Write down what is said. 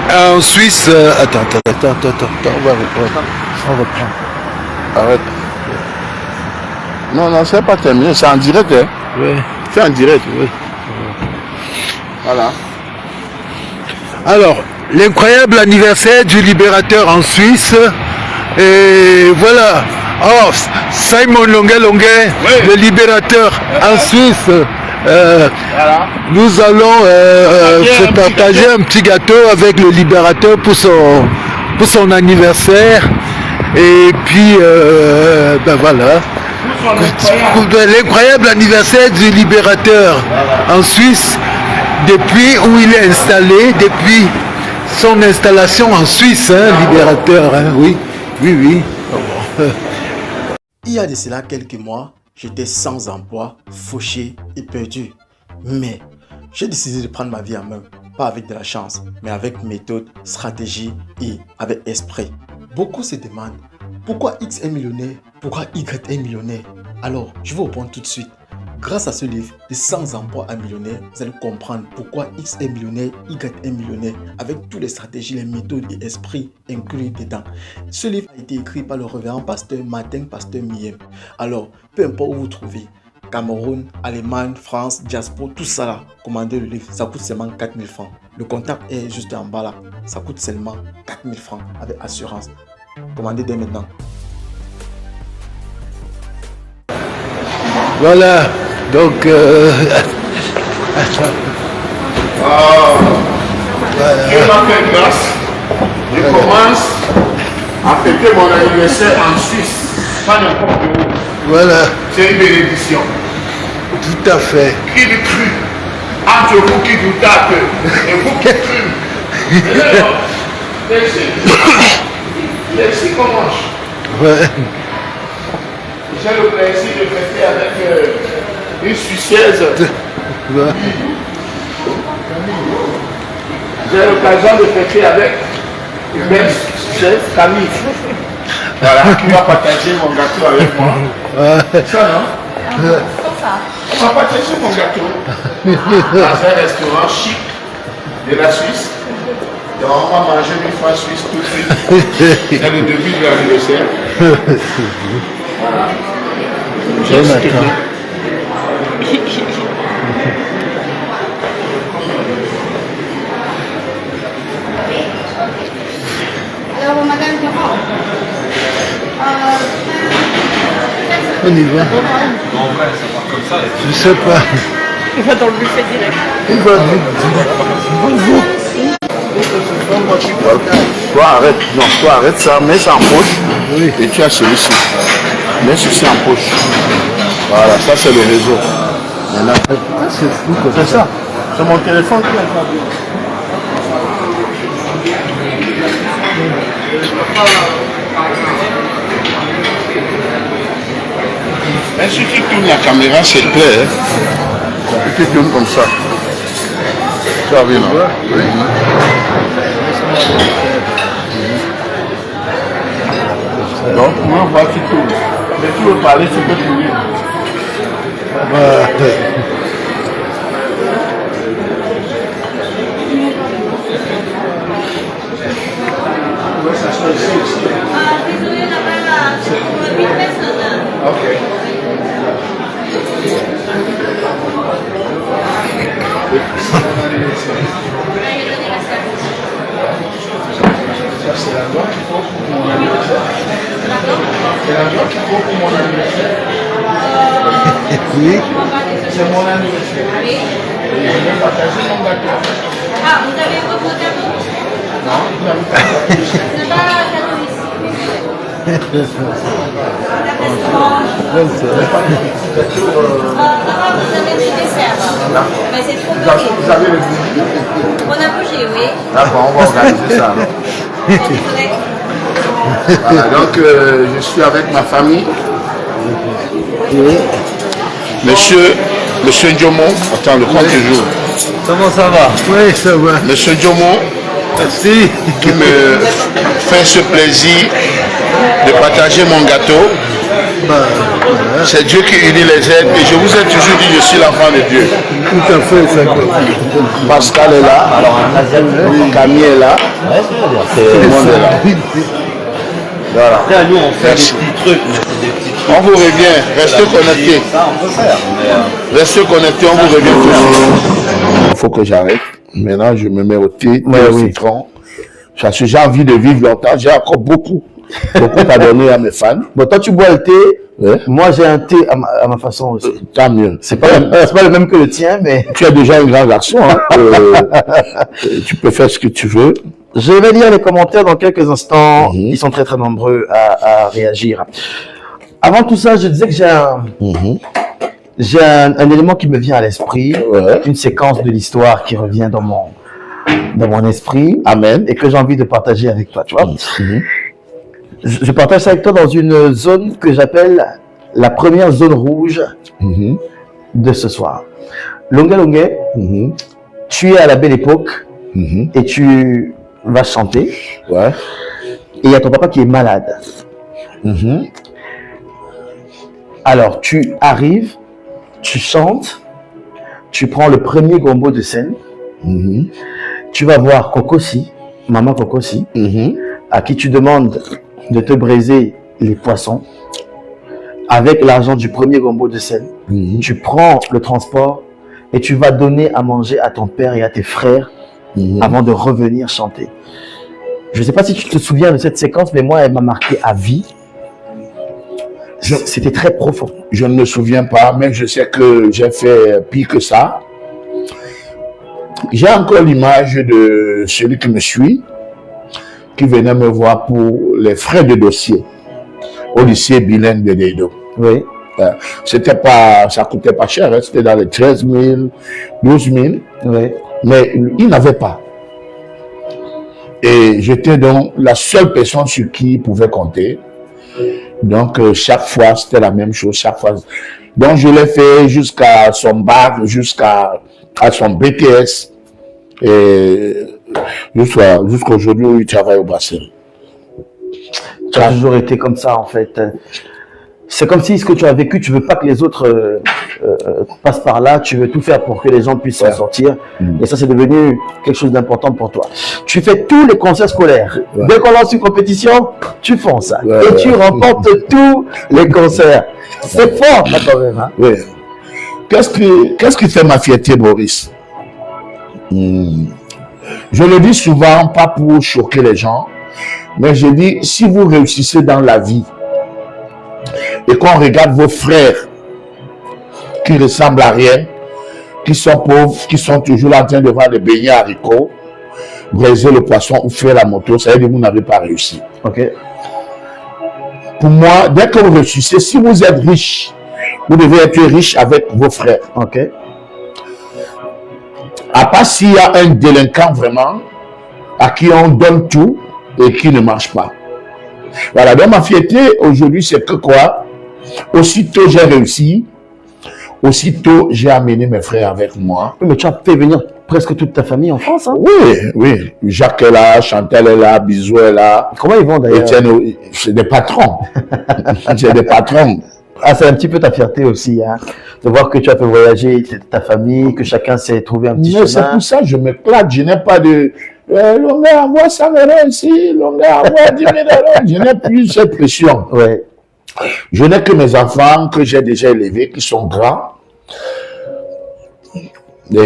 En Suisse, attends, on va reprendre. Arrête. Non, c'est pas terminé, c'est en direct. Hein? Oui. C'est en direct. Oui. Voilà. Alors, l'incroyable anniversaire du libérateur en Suisse. Et voilà. Oh, Simon Longuet, oui. Le libérateur en Suisse. Voilà. Nous allons se partager un petit gâteau avec le libérateur pour son anniversaire. Et puis, ben voilà. L'incroyable anniversaire du libérateur en Suisse, depuis où il est installé, depuis son installation en Suisse, hein, libérateur, hein, oui. Il y a de cela quelques mois, j'étais sans emploi, fauché et perdu. Mais j'ai décidé de prendre ma vie en main, pas avec de la chance, mais avec méthode, stratégie et avec esprit. Beaucoup se demandent pourquoi X est millionnaire, pourquoi Y est millionnaire. Alors, je vais répondre tout de suite. Grâce à ce livre, de sans emploi à millionnaire, vous allez comprendre pourquoi X est millionnaire, Y est millionnaire, avec toutes les stratégies, les méthodes et esprits inclus dedans. Ce livre a été écrit par le révérend pasteur Martin, pasteur Miem. Alors, peu importe où vous trouvez, Cameroun, Allemagne, France, diaspora, tout ça là, commandez le livre, ça coûte seulement 4000 francs. Le contact est juste en bas là, ça coûte seulement 4000 francs avec assurance. Commandez dès maintenant. Voilà, donc Voilà. Je m'appelle Grâce. Je commence à fêter mon anniversaire en Suisse, pas n'importe où. voilà, C'est une bénédiction. tout à fait. Qui le crut? Entre vous qui doutâtes et vous qui crûtes. Merci, qu'on mange. Ouais. J'ai le plaisir de fêter avec une Suissaise. Ouais. J'ai l'occasion de fêter avec une belle Suissaise, Camille. Voilà, qui va partager mon gâteau avec moi. Ouais. Ça, non? On va partager mon gâteau dans un restaurant chic de la Suisse. Donc on va manger une fois suisse tout de suite. C'est le début de l'anniversaire. Voilà. Alors, madame Durand, On y va. En vrai, ça part comme ça. Je sais pas. il va dans le buffet direct. Il va Toi arrête ça, mets ça en poche. Oui. Et tu as celui-ci. Mets ceci en poche. Voilà, ça c'est le réseau. Maintenant, c'est fou comme c'est ça. C'est mon téléphone qui est en train de... Mais si tu tournes la caméra, c'est clair. Hein? Tu tournes comme ça. Tu as vu, non? Oui. Donc, moi, on voit qui tourne. Mais tu veux parler, tu peux tourner. Ça soit ici aussi. Désolé, là-bas, c'est pour 1000 personnes. Ok. Ça, c'est la loi qu'il faut pour mon anniversaire. C'est la loi qu'il faut pour mon anniversaire. Oui. C'est mon anniversaire. Et je vais partager mon gâteau. Ah, vous avez votre gâteau? Non, vous n'avez pas de gâteau. C'est pas un gâteau ici. D'abord, vous avez des desserts. Mais c'est trop petit. Vous avez le budget. On a bougé, oui. D'accord, on va organiser ça. Voilà, donc je suis avec ma famille. Monsieur Diomo, attends, le compte jour. Comment ça va? Oui, ça va. Monsieur Diomo, Merci. qui me fait ce plaisir de partager mon gâteau. C'est Dieu qui unit les êtres. Et je vous ai toujours dit, je suis l'enfant de Dieu. Tout à fait, ça. Pascal est là. Alors, un Asiatique, Camille est là. ouais, c'est Tout le monde est là. Voilà. Après, nous, on fait Merci. des petits trucs, mais c'est des petits trucs. On vous revient. Restez connectés. Ça, on peut faire. Mais, Restez connectés, on vous revient tout de suite. Il faut que j'arrête. Maintenant, je me mets au thé, au citron. Parce que j'ai envie de vivre longtemps. J'ai encore beaucoup à donner à mes fans. Bon, toi, tu bois le thé. Ouais. Moi, j'ai un thé à ma façon aussi. Tant mieux. C'est pas le même que le tien, mais... Tu es déjà un grand garçon. Hein. Tu peux faire ce que tu veux. Je vais lire les commentaires dans quelques instants. Mhm. Ils sont très très nombreux à réagir. Avant tout ça, je disais que j'ai un élément qui me vient à l'esprit. Ouais. Une séquence de l'histoire qui revient dans mon esprit. Amen. Et que j'ai envie de partager avec toi, tu vois. Mhm. Je partage ça avec toi dans une zone que j'appelle la première zone rouge Mhm. de ce soir. Longue Longue, Mhm. tu es à la belle époque Mhm. et tu vas chanter. Ouais. Et il y a ton papa qui est malade. Mhm. Alors, tu arrives, tu chantes, tu prends le premier gombo de scène, Mhm. tu vas voir Kokossi, maman Kokossi, Mhm. à qui tu demandes de te braiser les poissons avec l'argent du premier gombo de scène. Mhm. Tu prends le transport et tu vas donner à manger à ton père et à tes frères Mhm. avant de revenir chanter. Je ne sais pas si tu te souviens de cette séquence, mais moi, elle m'a marqué à vie. C'était très profond. Je ne me souviens pas, mais je sais que j'ai fait pire que ça. J'ai encore l'image de celui qui me suit, qui venait me voir pour les frais de dossier au lycée bilingue de Deido. Oui. C'était pas, ça coûtait pas cher, hein, c'était dans les 13 000, 12 000, Oui. mais il n'avait pas. Et j'étais donc la seule personne sur qui il pouvait compter. Donc, chaque fois, c'était la même chose, chaque fois. Donc, je l'ai fait jusqu'à son bac, jusqu'à son BTS. Et jusqu'à aujourd'hui où il travaille au bassin. Tu as toujours été comme ça, en fait. C'est comme si ce que tu as vécu, tu veux pas que les autres passent par là, tu veux tout faire pour que les gens puissent s'en sortir. Et ça, c'est devenu quelque chose d'important pour toi. Tu fais tous les concerts scolaires. Dès qu'on lance une compétition, tu fonces. Et tu remportes tous les concerts. C'est fort, ça, quand même. Hein? Oui. Qu'est-ce qui fait ma fierté, Boris? Je le dis souvent, pas pour choquer les gens, mais je dis, si vous réussissez dans la vie, et qu'on regarde vos frères qui ressemblent à rien, qui sont pauvres, qui sont toujours là en train de vendre des beignets haricots, braiser le poisson ou faire la moto, ça veut dire que vous n'avez pas réussi. Ok. Pour moi, dès que vous réussissez, si vous êtes riche, vous devez être riche avec vos frères. Ok. À part s'il y a un délinquant vraiment, à qui on donne tout et qui ne marche pas. Voilà, donc ma fierté aujourd'hui, c'est que quoi? Aussitôt j'ai réussi, aussitôt j'ai amené mes frères avec moi. Oui, mais tu as fait venir presque toute ta famille en France. Hein? Oui. Jacques est là, Chantal est là, Bisou est là. Comment ils vont d'ailleurs? Étienne, c'est des patrons. C'est des patrons. Ah, c'est un petit peu ta fierté aussi, hein, de voir que tu as fait voyager ta famille, que chacun s'est trouvé un petit Mais c'est chemin. pour ça que je m'éclate, je n'ai pas de... Longueur, envoie 100 € ici, Longueur, envoie 10 000 €. Je n'ai plus cette pression. Ouais. Je n'ai que mes enfants que j'ai déjà élevés, qui sont grands. Et